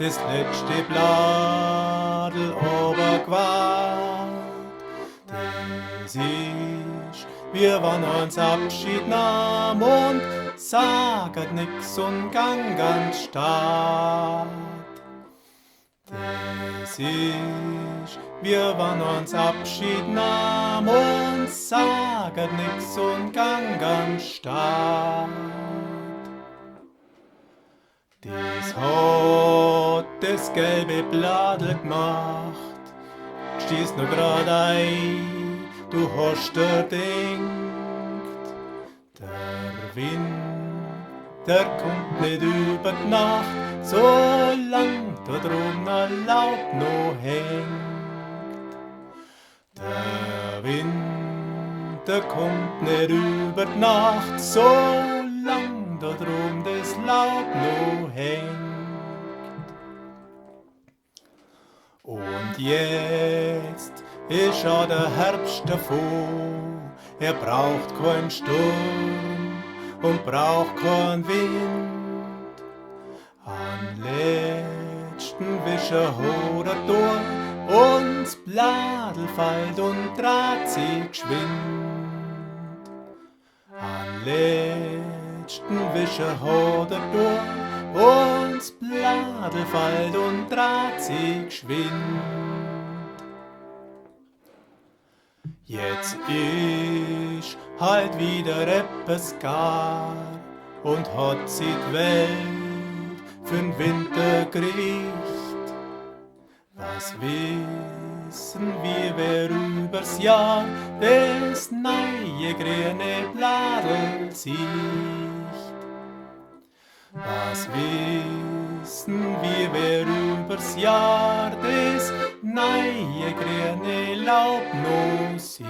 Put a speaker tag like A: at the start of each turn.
A: das letzte Bladel obergewart. Das ist, wir wollen uns Abschied nahm und saget nix und gang ganz Staat. Das ist, wir wollen uns Abschied nahm und saget nix und gang ganz Staat. Das hat das gelbe Bladel gemacht, stehst nur grad ein, du hast dir denkt, der Wind, der kommt nicht über die Nacht, solang da drum ein Laub noch hängt. Der Wind, der kommt nicht über die Nacht, solang da drum das Laub noch hängt. Und jetzt ist schon der Herbst davon, er braucht keinen Sturm und braucht keinen Wind. Am letzten Wischer hat er durch und das Bladel fällt und dreht sich geschwind. Am letzten Wischer hat er durch und das Bladel fällt und dreht sich geschwind. Jetzt ist halt wieder etwas gar und hat sich die Welt für'n Winter gericht. Was wissen wir, wer übers Jahr das neue grüne Bladel sieht? Was wissen wir, wer übers Jahr das neue grüne Laub noch sieht?